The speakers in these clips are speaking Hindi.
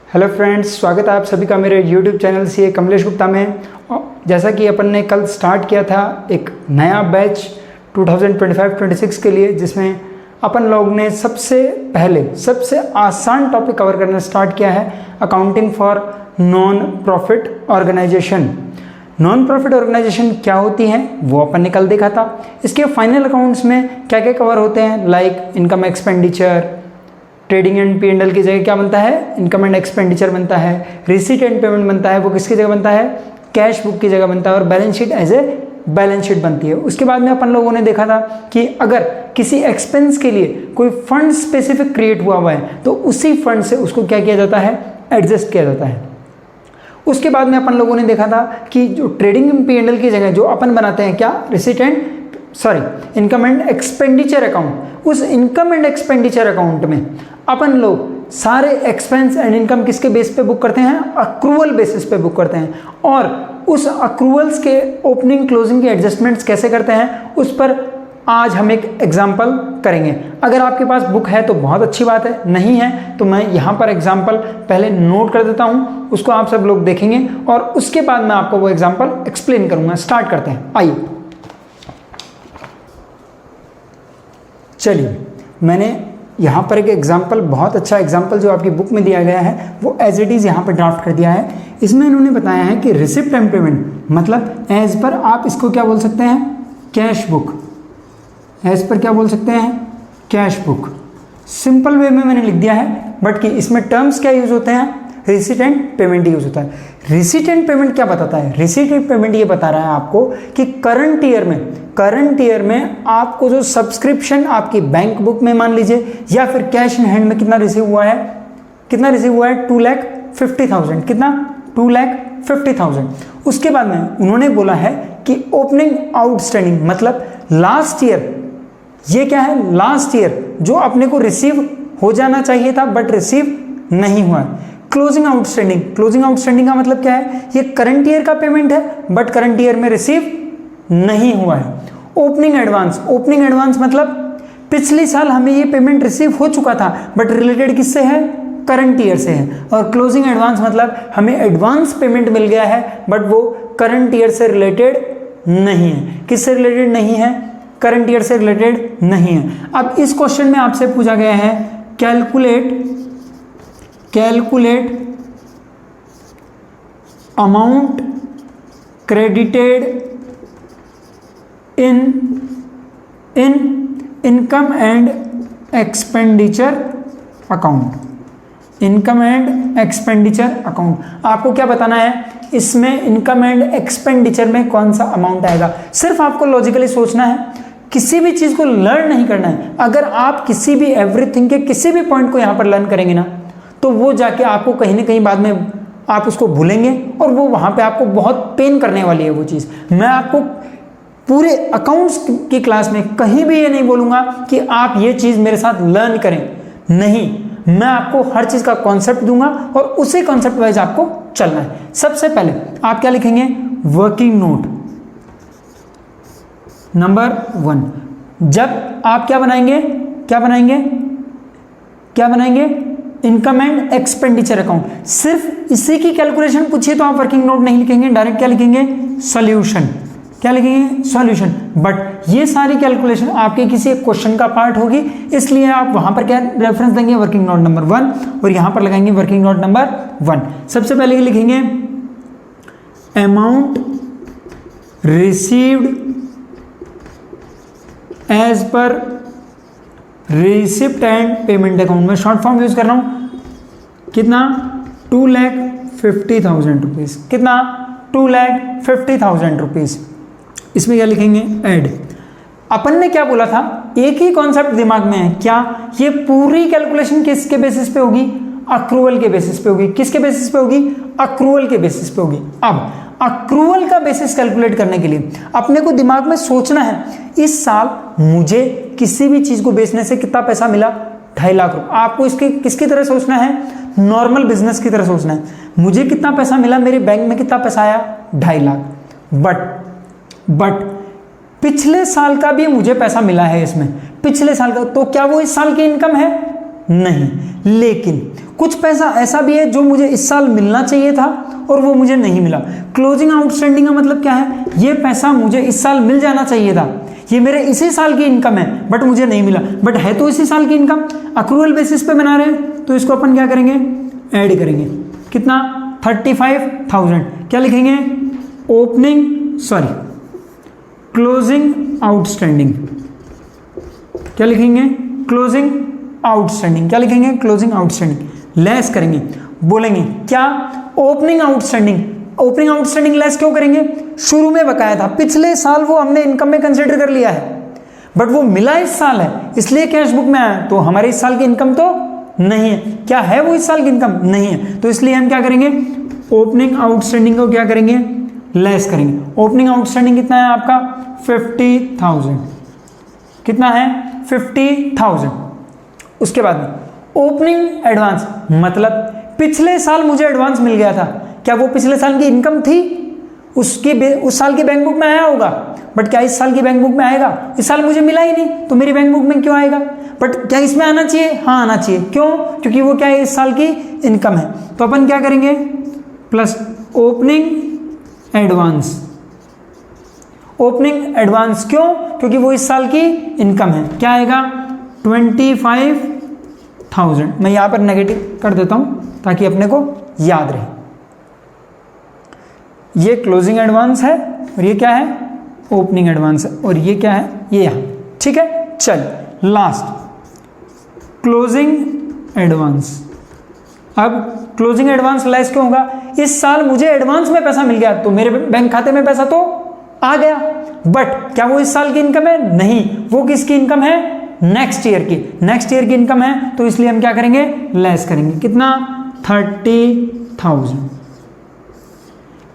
हेलो फ्रेंड्स, स्वागत है आप सभी का मेरे यूट्यूब चैनल से कमलेश गुप्ता में। जैसा कि अपन ने कल स्टार्ट किया था एक नया बैच 2025-26 के लिए, जिसमें अपन लोग ने सबसे आसान टॉपिक कवर करना स्टार्ट किया है, accounting for non profit organisation. Non profit organisation क्या होती है वो अपन ने कल देखा था। इसके फाइनल अकाउंट्स में क्या क्या कवर होते हैं, like income expenditure, trading and P&L की जगह क्या बनता है, इनकम एंड एक्सपेंडिचर बनता है, रिसीट एंड पेमेंट बनता है, वो किसकी जगह बनता है, कैश बुक की जगह बनता है, और balance sheet as a balance sheet बनती है। उसके बाद में अपन लोगों ने देखा था कि अगर किसी एक्सपेंस के लिए कोई फंड स्पेसिफिक क्रिएट हुआ है तो उसी फंड से उसको क्या किया जाता है, एडजस्ट किया जाता है। उसके बाद में अपन लोगों ने देखा था कि जो ट्रेडिंग एंड P&L की जगह जो अपन बनाते हैं क्या, receipt and income and expenditure account, उस इनकम एंड एक्सपेंडिचर अकाउंट में अपन लोग सारे एक्सपेंस एंड इनकम किसके बेस पे बुक करते हैं, अक्रूवल बेसिस पे बुक करते हैं। और उस अक्रूवल्स के ओपनिंग क्लोजिंग के एडजस्टमेंट्स कैसे करते हैं, उस पर आज हम एक एग्जाम्पल करेंगे। अगर आपके पास बुक है तो बहुत अच्छी बात है, नहीं है तो मैं यहाँ पर एग्जाम्पल पहले नोट कर देता हूँ, उसको आप सब लोग देखेंगे और उसके बाद मैं आपको वो एग्जाम्पल एक्सप्लेन करूँगा। स्टार्ट करते हैं, आइए। चलिए, मैंने यहाँ पर एक एग्जाम्पल, बहुत अच्छा एग्जाम्पल जो आपकी बुक में दिया गया है वो एज इट इज़ यहाँ पर ड्राफ्ट कर दिया है। इसमें इन्होंने बताया है कि रिसिप्ट एंड पेमेंट मतलब एज पर आप इसको क्या बोल सकते हैं, कैश बुक। एज पर क्या बोल सकते हैं, कैश बुक। सिंपल वे में मैंने लिख दिया है, बट कि इसमें टर्म्स क्या यूज होते हैं, रिसीट एंड पेमेंट यूज होता है। रिसीट एंड पेमेंट क्या बताता है, रिसीट एंड पेमेंट ये बता रहा है आपको कि करंट ईयर में आपको जो सब्सक्रिप्शन आपकी बैंक बुक में मान लीजिए या फिर कैश इन हैंड में कितना रिसीव हुआ है, 2,50,000। कितना, 2,50,000। उसके बाद में उन्होंने बोला है कि ओपनिंग आउटस्टैंडिंग मतलब लास्ट ईयर, ये क्या है, लास्ट ईयर जो अपने को रिसीव हो जाना चाहिए था बट रिसीव नहीं हुआ है। क्लोजिंग आउटस्टैंडिंग का मतलब क्या है, ये करंट ईयर का पेमेंट है बट करंट ईयर में रिसीव नहीं हुआ है। ओपनिंग एडवांस मतलब पिछले साल हमें ये पेमेंट रिसीव हो चुका था बट रिलेटेड किससे है, करंट ईयर से है। और क्लोजिंग एडवांस मतलब हमें एडवांस पेमेंट मिल गया है बट वो करंट ईयर से रिलेटेड नहीं है। किससे रिलेटेड नहीं है, करंट ईयर से रिलेटेड नहीं है। अब इस क्वेश्चन में आपसे पूछा गया है calculate amount credited in income and expenditure account. Income and expenditure account आपको क्या बताना है, इसमें इनकम एंड एक्सपेंडिचर में कौन सा अमाउंट आएगा। सिर्फ आपको लॉजिकली सोचना है, किसी भी चीज को लर्न नहीं करना है। अगर आप किसी भी एवरीथिंग के किसी भी पॉइंट को यहां पर लर्न करेंगे ना, तो वो जाके आपको कहीं ना कहीं बाद में आप उसको भूलेंगे और वो वहां पे आपको बहुत पेन करने वाली है वो चीज। मैं आपको पूरे अकाउंट्स की क्लास में कहीं भी ये नहीं बोलूंगा कि आप ये चीज मेरे साथ लर्न करें, नहीं, मैं आपको हर चीज का कॉन्सेप्ट दूंगा और उसी कॉन्सेप्ट वाइज आपको चलना है। सबसे पहले आप क्या लिखेंगे, वर्किंग नोट नंबर 1। जब आप क्या बनाएंगे इनकम एंड एक्सपेंडिचर अकाउंट, सिर्फ इसी की कैलकुलेशन पूछिए तो आप वर्किंग नोट नहीं लिखेंगे, डायरेक्ट क्या लिखेंगे, सॉल्यूशन। बट ये सारी कैलकुलेशन आपके किसी एक क्वेश्चन का पार्ट होगी, इसलिए आप वहां पर क्या रेफरेंस देंगे, वर्किंग नोट नंबर 1 और यहां पर लगाएंगे वर्किंग नोट नंबर 1। सबसे पहले लिखेंगे amount received as per receipt and payment account में शॉर्ट फॉर्म यूज कर रहा हूं, कितना, 2,50,000 रुपीज। कितना, 2,50,000 रुपीज। इसमें क्या लिखेंगे, ऐड। अपन ने क्या बोला था, एक ही कॉन्सेप्ट दिमाग में है, क्या, ये पूरी कैलकुलेशन किसके बेसिस पे होगी, अक्रूवल के बेसिस पे होगी। किसके बेसिस पे होगी, अक्रूवल के बेसिस पे होगी। अब अक्रूवल का बेसिस कैलकुलेट करने के लिए अपने को दिमाग में सोचना है, इस साल मुझे किसी भी चीज को बेचने से कितना पैसा मिला, 2.5 लाख रुपए। आपको इसके किसकी तरह सोचना है, नॉर्मल बिजनेस की तरह सोचना है। मुझे कितना पैसा मिला, मेरे बैंक में कितना पैसा आया, 2.5 लाख। बट पिछले साल का भी मुझे पैसा मिला है इसमें, पिछले साल का, तो क्या वो इस साल की इनकम है, नहीं। लेकिन कुछ पैसा ऐसा भी है जो मुझे इस साल मिलना चाहिए था और वो मुझे नहीं मिला। क्लोजिंग आउटस्टैंडिंग का मतलब क्या है, ये पैसा मुझे इस साल मिल जाना चाहिए था, ये मेरे इसी साल की इनकम है बट मुझे नहीं मिला, बट है तो इसी साल की इनकम, अक्रूवल बेसिस पे बना रहे हैं, तो इसको अपन क्या करेंगे, ऐड करेंगे। कितना, 35,000। क्या लिखेंगे, क्लोजिंग आउटस्टैंडिंग। क्या लिखेंगे, क्लोजिंग आउटस्टैंडिंग। क्या लिखेंगे, क्लोजिंग आउटस्टैंडिंग। लेस करेंगे, बोलेंगे क्या, opening outstanding. Opening outstanding less क्यों करेंगे, शुरू में बकाया था, पिछले साल वो हमने इनकम में कंसीडर कर लिया है, बट वो मिला इस साल है इसलिए कैश बुक में आया, तो हमारे इस साल की इनकम तो नहीं है। क्या है वो इस साल की इनकम, नहीं है, तो इसलिए हम क्या करेंगे, ओपनिंग आउटस्टैंडिंग को क्या करेंगे, लेस करेंगे। ओपनिंग आउटस्टैंडिंग कितना है आपका, 50,000। कितना है, 50,000। उसके बाद में ओपनिंग एडवांस, मतलब पिछले साल मुझे एडवांस मिल गया था, क्या वो पिछले साल की इनकम थी, उस साल की बैंक बुक में आया होगा, बट क्या इस साल की बैंक बुक में आएगा, इस साल मुझे मिला ही नहीं तो मेरी बैंक बुक में क्यों आएगा, बट क्या इसमें आना चाहिए, हाँ आना चाहिए। क्यों, क्योंकि वो क्या है, इस साल की इनकम है। तो अपन क्या करेंगे, plus opening advance. Opening advance क्यों, क्योंकि वो इस साल की इनकम है। क्या आएगा, 25,000। मैं यहां पर नेगेटिव कर देता हूं ताकि अपने को याद रहे। ये क्लोजिंग एडवांस है और ये क्या है, ओपनिंग एडवांस है, और ये क्या है, ये यहां। ठीक है, चल लास्ट क्लोजिंग एडवांस। अब क्लोजिंग एडवांस लेस क्यों होगा, इस साल मुझे एडवांस में पैसा मिल गया तो मेरे बैंक खाते में पैसा तो आ गया, बट क्या वो इस साल की इनकम है, नहीं, वो किसकी इनकम है, नेक्स्ट ईयर की। नेक्स्ट ईयर की इनकम है तो इसलिए हम क्या करेंगे, लेस करेंगे। कितना, 30,000।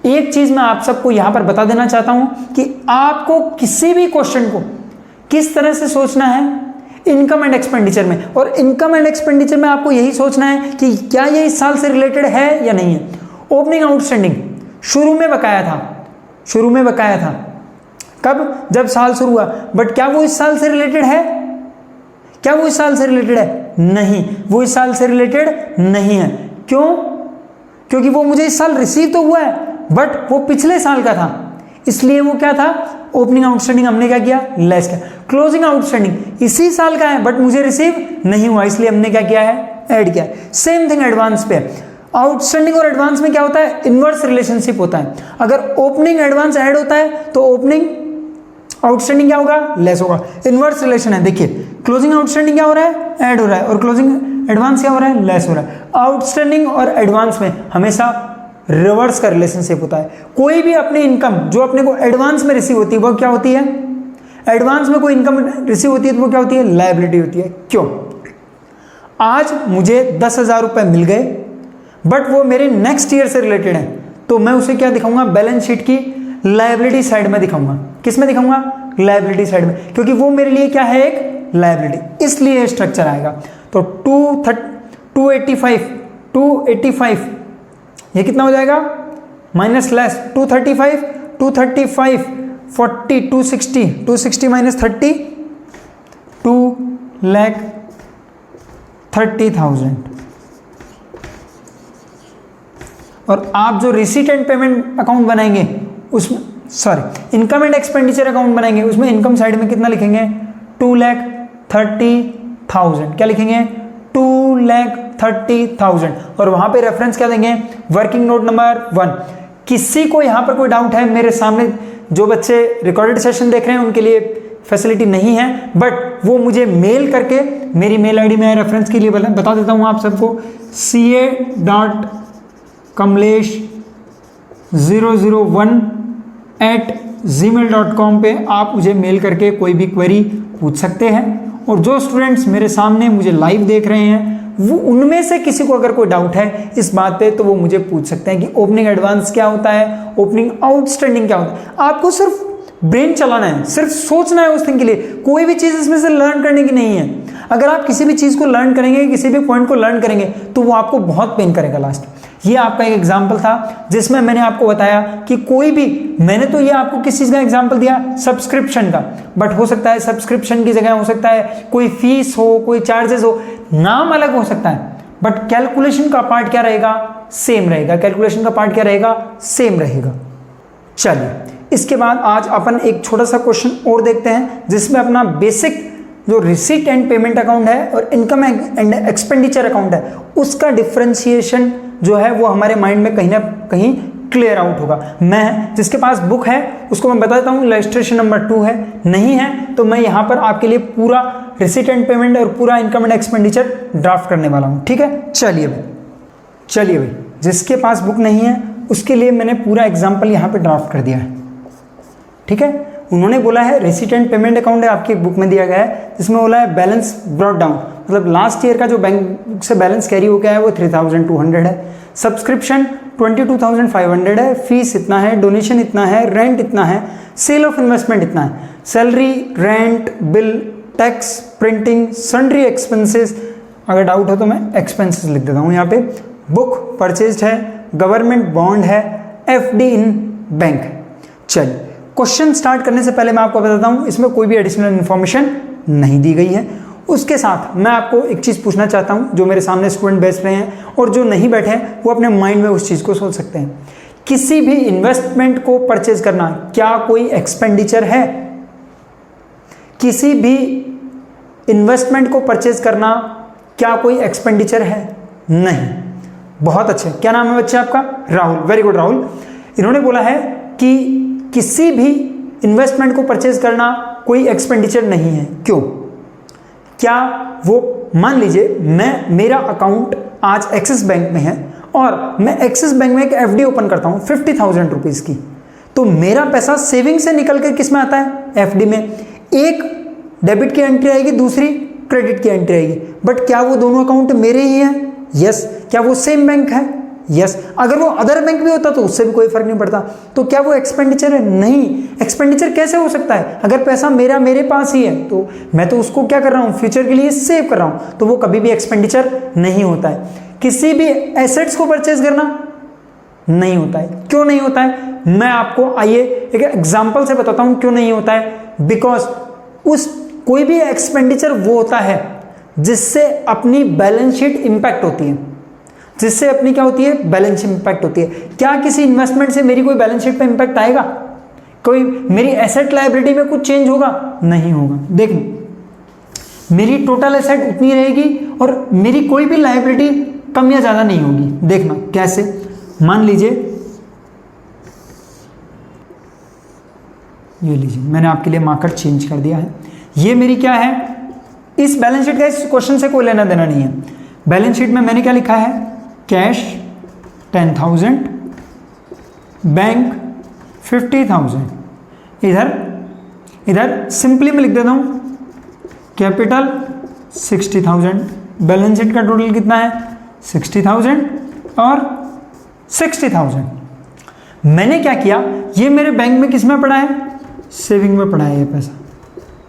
एक चीज मैं आप सबको यहां पर बता देना चाहता हूं कि आपको किसी भी क्वेश्चन को किस तरह से सोचना है इनकम एंड एक्सपेंडिचर में, और इनकम एंड एक्सपेंडिचर में आपको यही सोचना है कि क्या ये इस साल से रिलेटेड है या नहीं है। ओपनिंग आउटस्टैंडिंग शुरू में बकाया था, शुरू में बकाया था, कब, जब साल शुरू हुआ, बट क्या वो इस साल से रिलेटेड है, क्या वो इस साल से रिलेटेड है, नहीं, वो इस साल से रिलेटेड नहीं है। क्यों, क्योंकि वो मुझे इस साल रिसीव तो हुआ है बट वो पिछले साल का था, इसलिए वो क्या था, ओपनिंग आउटस्टैंडिंग हमने क्या किया, लेस किया। क्लोजिंग आउटस्टैंडिंग इसी साल का है बट मुझे रिसीव नहीं हुआ, इसलिए हमने क्या किया है, ऐड किया। सेम थिंग एडवांस पे, आउटस्टैंडिंग और एडवांस में क्या होता है, इनवर्स रिलेशनशिप होता है। अगर ओपनिंग एडवांस ऐड होता है तो ओपनिंग आउटस्टैंडिंग क्या होगा, लेस होगा, इनवर्स रिलेशन है। देखिए क्लोजिंग आउटस्टैंडिंग क्या हो रहा है, ऐड हो रहा है, और क्लोजिंग एडवांस क्या हो रहा है, लेस हो रहा है। आउटस्टैंडिंग और एडवांस में हमेशा रिवर्स का रिलेशनशिप होता है। कोई भी अपनी इनकम जो अपने को एडवांस में रिसीव होती है वो क्या होती है, एडवांस में कोई इनकम रिसीव होती है तो वो क्या होती है, लायबिलिटी होती है। क्यों, आज मुझे 10,000 रुपए मिल गए बट वो मेरे नेक्स्ट ईयर से रिलेटेड है, तो मैं उसे क्या दिखाऊंगा, बैलेंस शीट की लायबिलिटी साइड में दिखाऊंगा। किस में दिखाऊंगा, लायबिलिटी साइड में, क्योंकि वो मेरे लिए क्या है, एक लायबिलिटी, इसलिए स्ट्रक्चर आएगा। तो 285 ये कितना हो जाएगा, माइनस लेस 235 40 260 माइनस 30 2,30,000। और आप जो रिसीट एंड पेमेंट अकाउंट बनाएंगे उसमें, sorry income and expenditure account बनाएंगे, उसमें इनकम साइड में कितना लिखेंगे, 2,30,000। क्या लिखेंगे, 2,30,000, और वहां पे रेफरेंस क्या देंगे, वर्किंग नोट नंबर 1। किसी को यहां पर कोई डाउट है, मेरे सामने जो बच्चे रिकॉर्डेड सेशन देख रहे हैं उनके लिए फैसिलिटी नहीं है, बट वो मुझे मेल करके, मेरी मेल आईडी में रेफरेंस के लिए बता देता हूं आप सबको, ca.kamlesh001@gmail.com पे आप मुझे मेल करके कोई भी क्वेरी पूछ सकते हैं। और जो स्टूडेंट्स मेरे सामने मुझे लाइव देख रहे हैं वो उनमें से किसी को अगर कोई डाउट है इस बात पे तो वो मुझे पूछ सकते हैं कि ओपनिंग एडवांस क्या होता है, ओपनिंग आउटस्टैंडिंग क्या होता है। आपको सिर्फ ब्रेन चलाना है, सिर्फ सोचना है उस थिंग के लिए, कोई भी चीज़ इसमें से लर्न करने की नहीं है। अगर आप किसी भी चीज़ को लर्न करेंगे, किसी भी पॉइंट को लर्न करेंगे तो वो आपको बहुत पेन करेगा लास्ट। ये आपका एक एग्जाम्पल था जिसमें मैंने आपको बताया कि कोई भी, मैंने तो ये आपको किस चीज़ का एग्जाम्पल दिया, सब्सक्रिप्शन का, बट हो सकता है सब्सक्रिप्शन की जगह हो सकता है कोई फीस हो, कोई चार्जेस हो, नाम अलग हो सकता है, बट कैलकुलेशन का पार्ट क्या रहेगा, सेम रहेगा। कैलकुलेशन का पार्ट क्या रहेगा, सेम रहेगा। चलिए इसके बाद आज अपन एक छोटा सा क्वेश्चन और देखते हैं, जिसमें अपना बेसिक जो रिसीट एंड पेमेंट अकाउंट है और इनकम एंड एक्सपेंडिचर अकाउंट है, उसका डिफरेंशिएशन जो है वो हमारे माइंड में कहीं ना कहीं क्लियर आउट होगा। मैं जिसके पास बुक है उसको मैं बता देता हूँ, इलस्ट्रेशन नंबर 2 है, नहीं है तो मैं यहाँ पर आपके लिए पूरा रिसीट एंड पेमेंट और पूरा इनकम एंड एक्सपेंडिचर ड्राफ्ट करने वाला हूँ। ठीक है, चलिए भाई जिसके पास बुक नहीं है उसके लिए मैंने पूरा एग्जाम्पल यहाँ पे ड्राफ्ट कर दिया है। ठीक है, उन्होंने बोला है रिसीट एंड पेमेंट अकाउंट है, आपकी बुक में दिया गया है, जिसमें बोला है बैलेंस ब्रॉट डाउन, मतलब लास्ट ईयर का जो बैंक से बैलेंस कैरी हो गया है वो 3200 है, सब्सक्रिप्शन 22,500 है, फीस इतना है, डोनेशन इतना है, रेंट इतना है, सेल ऑफ इन्वेस्टमेंट इतना है, salary, rent, bill, tax, printing, sundry expenses, अगर डाउट हो तो मैं एक्सपेंसेस लिख देता हूँ यहाँ पे, बुक परचेज्ड है, गवर्नमेंट बॉन्ड है, एफडी इन बैंक। चलिए क्वेश्चन स्टार्ट करने से पहले मैं आपको बताता हूँ इसमें कोई भी एडिशनल इन्फॉर्मेशन नहीं दी गई है। उसके साथ मैं आपको एक चीज़ पूछना चाहता हूँ, जो मेरे सामने स्टूडेंट बैठ रहे हैं और जो नहीं बैठे हैं वो अपने माइंड में उस चीज़ को सोच सकते हैं। किसी भी इन्वेस्टमेंट को परचेज करना क्या कोई एक्सपेंडिचर है? किसी भी इन्वेस्टमेंट को परचेज करना क्या कोई एक्सपेंडिचर है? नहीं। बहुत अच्छे, क्या नाम है बच्चे आपका? Rahul, very good Rahul. इन्होंने बोला है कि किसी भी इन्वेस्टमेंट को परचेज करना कोई एक्सपेंडिचर नहीं है। क्यों? क्या वो, मान लीजिए मेरा अकाउंट आज एक्सिस बैंक में है और मैं एक्सिस बैंक में एक एफडी ओपन करता हूँ 50,000 रुपीज़ की, तो मेरा पैसा सेविंग से निकल के किस में आता है? एफडी में। एक डेबिट की एंट्री आएगी, दूसरी क्रेडिट की एंट्री आएगी, बट क्या वो दोनों अकाउंट मेरे ही हैं? यस। क्या वो सेम बैंक है? यस। अगर वो अदर बैंक भी होता तो उससे भी कोई फर्क नहीं पड़ता। तो क्या वो एक्सपेंडिचर है? नहीं। एक्सपेंडिचर कैसे हो सकता है? अगर पैसा मेरे पास ही है तो मैं तो उसको क्या कर रहा हूँ, फ्यूचर के लिए सेव कर रहा हूँ, तो वो कभी भी एक्सपेंडिचर नहीं होता है। किसी भी एसेट्स को परचेज करना नहीं होता है। क्यों नहीं होता है? मैं आपको आइए एक एग्जाम्पल से बताता हूँ क्यों नहीं होता है। बिकॉज कोई भी एक्सपेंडिचर वो होता है जिससे अपनी बैलेंस शीट इंपैक्ट होती है, जिससे अपनी क्या होती है, बैलेंस शीट इंपैक्ट होती है। क्या किसी इन्वेस्टमेंट से मेरी कोई बैलेंस शीट पे इंपैक्ट आएगा? कोई मेरी एसेट लायबिलिटी में कुछ चेंज होगा? नहीं होगा। देखो मेरी टोटल एसेट उतनी रहेगी और मेरी कोई भी लायबिलिटी कम या ज्यादा नहीं होगी। देखना कैसे, मान लीजिए ये लीजिए, मैंने आपके लिए मार्कर चेंज कर दिया है। ये मेरी क्या है, इस बैलेंस शीट का इस क्वेश्चन से कोई लेना देना नहीं है। बैलेंस शीट में मैंने क्या लिखा है, कैश 10,000, बैंक 50,000। इधर सिंपली मैं लिख देता हूं कैपिटल 60,000। बैलेंस शीट का टोटल कितना है, 60,000 और 60,000। मैंने क्या किया, ये मेरे बैंक में किस में पड़ा है, सेविंग में पड़ा है। ये पैसा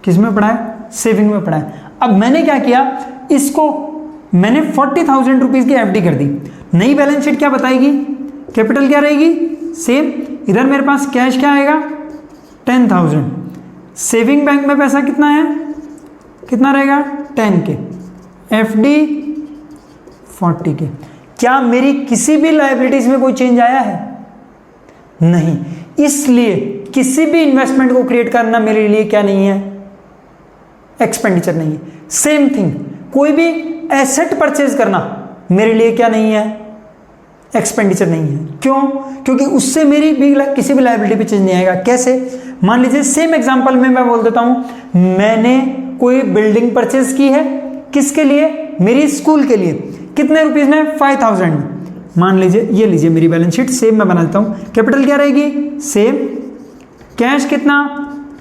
किस में पड़ा है, सेविंग में पड़ा है। अब मैंने क्या किया, इसको मैंने 40,000 रुपीज़ की एफडी कर दी। नई बैलेंस शीट क्या बताएगी, कैपिटल क्या रहेगी, सेम। इधर मेरे पास कैश क्या आएगा, 10,000। सेविंग बैंक में पैसा कितना है, कितना रहेगा, 10 के। एफडी 40 के। क्या मेरी किसी भी लायबिलिटीज में कोई चेंज आया है? नहीं। इसलिए किसी भी इन्वेस्टमेंट को क्रिएट करना मेरे लिए क्या नहीं है, एक्सपेंडिचर नहीं है। सेम थिंग, कोई भी एसेट परचेज करना मेरे लिए क्या नहीं है, एक्सपेंडिचर नहीं है। क्यों? क्योंकि उससे मेरी भी किसी भी लायबिलिटी पे चेंज नहीं आएगा। कैसे? मान लीजिए सेम एग्जांपल में मैं बोल देता हूं, मैंने कोई बिल्डिंग परचेज की है, किसके लिए, मेरी स्कूल के लिए। कितने रुपीज में, 5,000। मान लीजिए ये लीजिए मेरी बैलेंस शीट, सेम मैं बना देता हूं। कैपिटल क्या रहेगी, सेम। कैश कितना,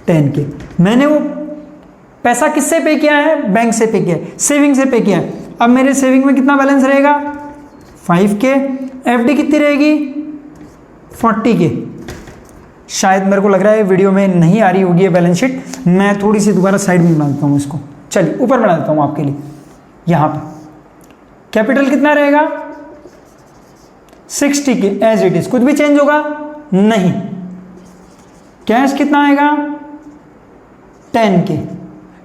10 के। मैंने वो पैसा किससे पे किया है, बैंक से पे किया है, सेविंग से पे किया है। अब मेरे सेविंग में कितना बैलेंस रहेगा, 5 के। एफडी कितनी रहेगी, 40 के। शायद मेरे को लग रहा है वीडियो में नहीं आ रही होगी ये बैलेंस शीट, मैं थोड़ी सी दोबारा साइड में बना देता हूँ इसको। चलिए ऊपर बना देता हूँ आपके लिए। यहाँ पे कैपिटल कितना रहेगा, 60 के एज इट इज, कुछ भी चेंज होगा नहीं। कैश कितना आएगा, 10 के।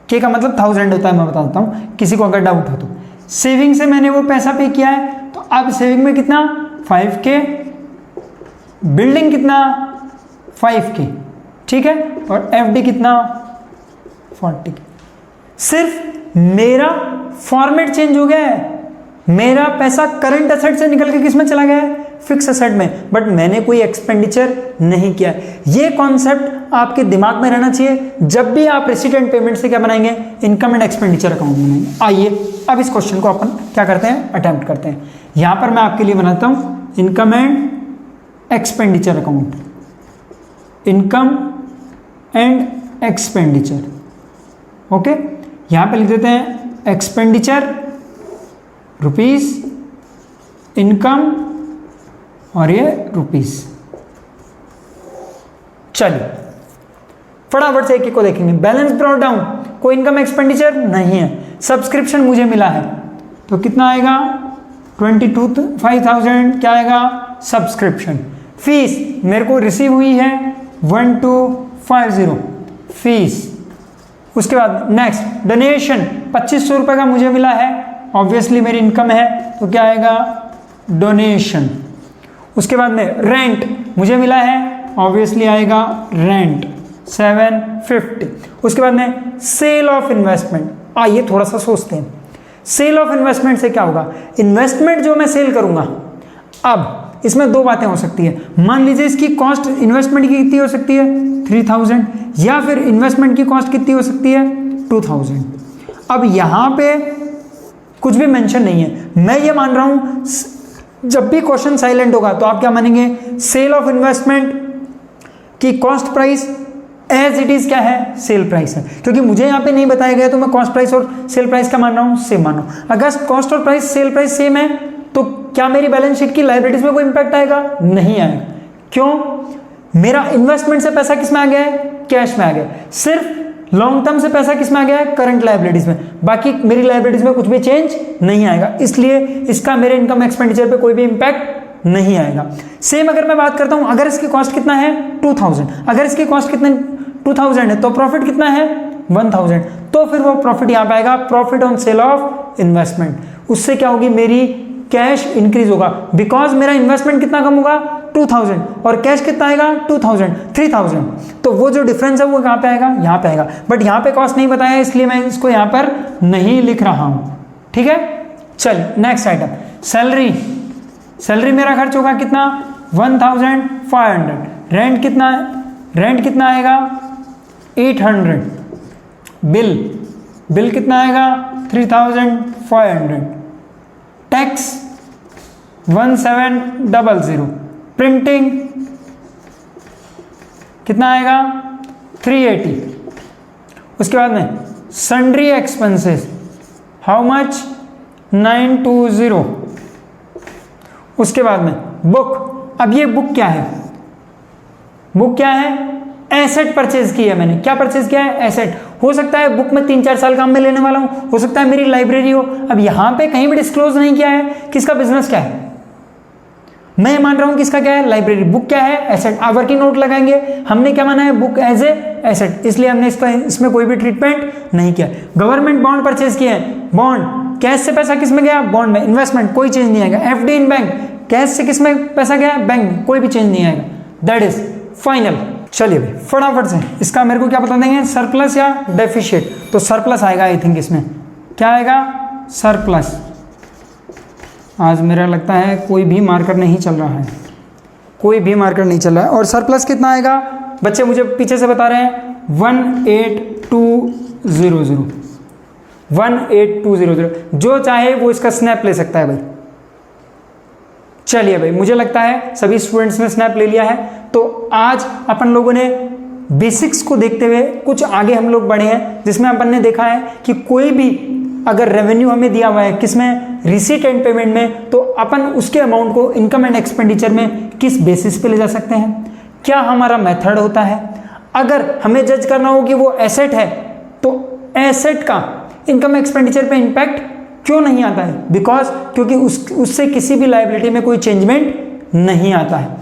के का मतलब 1000 होता है, मैं बता देता हूँ किसी को अगर डाउट हो तो। सेविंग से मैंने वो पैसा पे किया है, तो अब सेविंग में कितना 5K, बिल्डिंग कितना 5K, ठीक है, और FD कितना 40K। सिर्फ मेरा फॉर्मेट चेंज हो गया है, मेरा पैसा करंट एसेट से निकल के किस में चला गया है, फिक्स एसेट में, बट मैंने कोई एक्सपेंडिचर नहीं किया। ये कॉन्सेप्ट आपके दिमाग में रहना चाहिए जब भी आप रिसीट एंड पेमेंट से क्या बनाएंगे, इनकम एंड एक्सपेंडिचर अकाउंट बनाएंगे। आइए अब इस क्वेश्चन को अपन क्या करते हैं, अटेम्प्ट करते हैं। यहां पर मैं आपके लिए बनाता हूं income and expenditure account, income and expenditure, okay. यहां पर लिख देते हैं एक्सपेंडिचर रुपीस, इनकम और ये रुपीस। चलिए फटाफट से एक एक को देखेंगे। बैलेंस ब्रॉट डाउन, कोई इनकम एक्सपेंडिचर नहीं है, सब्सक्रिप्शन मुझे मिला है, तो कितना आएगा 25,000 क्या आएगा सब्सक्रिप्शन। फीस मेरे को रिसीव हुई है 1250 फीस। उसके बाद नेक्स्ट डोनेशन 2500 रुपये का मुझे मिला है, ऑब्वियसली मेरी इनकम है, तो क्या आएगा डोनेशन। उसके बाद में रेंट मुझे मिला है, ऑब्वियसली आएगा रेंट 750। उसके बाद में सेल ऑफ इन्वेस्टमेंट, आइए थोड़ा सा सोचते हैं, सेल ऑफ इन्वेस्टमेंट से क्या होगा, इन्वेस्टमेंट जो मैं सेल करूंगा, अब इसमें दो बातें हो सकती है। मान लीजिए इसकी कॉस्ट इन्वेस्टमेंट की कितनी हो सकती है 3000, या फिर इन्वेस्टमेंट की कॉस्ट कितनी हो सकती है 2000। अब यहां पे कुछ भी मेंशन नहीं है, मैं ये मान रहा हूं जब भी क्वेश्चन साइलेंट होगा तो आप क्या मानेंगे, सेल ऑफ इन्वेस्टमेंट की cost price as it is क्या है सेल प्राइस है, क्योंकि मुझे यहाँ पे नहीं बताया गया तो मैं कॉस्ट प्राइस और सेल प्राइस का मान रहा हूँ सेम मान रहा हूँ। अगर कॉस्ट और प्राइस सेल प्राइस सेम है तो क्या मेरी बैलेंस शीट की लायबिलिटीज में कोई इंपैक्ट आएगा, नहीं आएगा। क्यों, मेरा इन्वेस्टमेंट से पैसा किस में आ गया है, कैश में आ गया, सिर्फ लॉन्ग टर्म से पैसा किस में आ गया है, करंट लायबिलिटीज में, बाकी मेरी लायबिलिटीज में कुछ भी चेंज नहीं आएगा, इसलिए इसका मेरे इनकम एक्सपेंडिचर पे कोई भी इंपैक्ट नहीं आएगा। सेम अगर मैं बात करता हूं, अगर इसकी कॉस्ट कितना है 2000, अगर इसकी कॉस्ट कितना 2000 है तो प्रॉफिट कितना है 1000, तो फिर वो प्रॉफिट यहां पे आएगा profit on sale of investment. उससे क्या होगी, मेरी कैश इंक्रीज होगा, बिकॉज मेरा इन्वेस्टमेंट कितना कम होगा 2000 और कैश कितना आएगा 3000, तो वो जो डिफरेंस है वो कहां पे आएगा, यहां पे आएगा। बट यहां पे कॉस्ट नहीं बताया इसलिए मैं इसको यहां पर नहीं लिख रहा हूं, ठीक है। चल नेक्स्ट आइटम, सैलरी। सैलरी मेरा खर्च होगा कितना 1500, रेंट कितना आएगा 800, बिल कितना आएगा 3500, टैक्स 1700, प्रिंटिंग कितना आएगा 380। उसके बाद में सन्ड्री एक्सपेंसेस हाउ मच 920। उसके बाद में बुक, अब ये बुक क्या है, बुक क्या है, एसेट परचेज की है मैंने, क्या परचेज किया है एसेट। हो सकता है बुक में 3-4 साल काम में लेने वाला हूं, हो सकता है मेरी लाइब्रेरी हो। अब यहां पे कहीं भी डिस्क्लोज नहीं किया है किसका बिजनेस क्या है, मैं मान रहा हूं किसका क्या है लाइब्रेरी, बुक क्या है एसेट। आप वर्किंग नोट लगाएंगे, हमने क्या माना है बुक एज ए एसेट, इसलिए हमने इसमें कोई भी ट्रीटमेंट नहीं किया। गवर्नमेंट बॉन्ड परचेज किए हैं, बॉन्ड कैश से पैसा किस में गया बॉन्ड में, इन्वेस्टमेंट कोई चेंज नहीं आएगा। एफडी इन बैंक कैश से किस में पैसा गया बैंक में, कोई भी चेंज नहीं आएगा, दैट इज फाइनल। चलिए भाई फटाफट से इसका मेरे को क्या बता देंगे, सरप्लस या डेफिशिएट। तो सरप्लस आएगा आई थिंक, इसमें क्या आएगा सरप्लस। आज मेरा लगता है कोई भी मार्कर नहीं चल रहा है, कोई भी मार्कर नहीं चल रहा है। और सरप्लस कितना आएगा बच्चे मुझे पीछे से बता रहे हैं 18200, 18200, जो चाहे वो इसका स्नैप ले सकता है भाई। चलिए भाई मुझे लगता है सभी स्टूडेंट्स ने स्नैप ले लिया है। तो आज अपन लोगों ने बेसिक्स को देखते हुए कुछ आगे हम लोग बढ़े हैं, जिसमें अपन ने देखा है कि कोई भी अगर रेवेन्यू हमें दिया हुआ है किसमें रिसीट एंड पेमेंट में, तो अपन उसके अमाउंट को इनकम एंड एक्सपेंडिचर में किस बेसिस पे ले जा सकते हैं, क्या हमारा मेथड होता है। अगर हमें जज करना हो कि वो एसेट है तो एसेट का इनकम एक्सपेंडिचर पे इंपैक्ट क्यों नहीं आता है, बिकॉज क्योंकि उससे किसी भी लायबिलिटी में कोई चेंजमेंट नहीं आता है,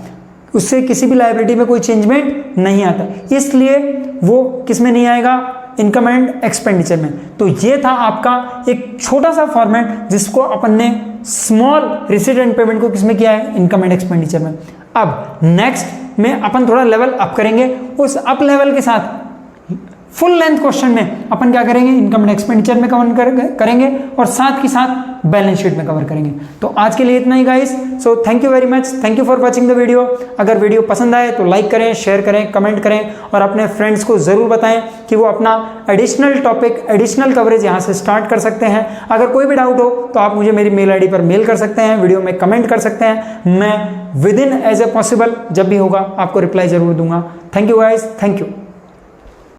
उससे किसी भी लायबिलिटी में कोई चेंजमेंट नहीं आता, इसलिए वो किस में नहीं आएगा इनकम एंड एक्सपेंडिचर में। तो ये था आपका एक छोटा सा फॉर्मेट जिसको अपन ने स्मॉल रिसीट एंड पेमेंट को किसमें किया है, इनकम एंड एक्सपेंडिचर में। अब नेक्स्ट में अपन थोड़ा लेवल अप करेंगे, उस अप लेवल के साथ फुल लेंथ क्वेश्चन में अपन क्या करेंगे, इनकम एंड एक्सपेंडिचर में कवर करेंगे और साथ ही साथ बैलेंस शीट में कवर करेंगे। तो आज के लिए इतना ही guys. So thank you very much, thank you for watching the video. अगर वीडियो पसंद आए तो लाइक करें, शेयर करें, कमेंट करें और अपने फ्रेंड्स को जरूर बताएं कि वो अपना एडिशनल टॉपिक, एडिशनल कवरेज यहाँ से स्टार्ट कर सकते हैं। अगर कोई भी डाउट हो तो आप मुझे मेरी मेल आईडी पर मेल कर सकते हैं, वीडियो में कमेंट कर सकते हैं। मैं within as a possible जब भी होगा आपको रिप्लाई जरूर दूंगा। Thank you guys, thank you.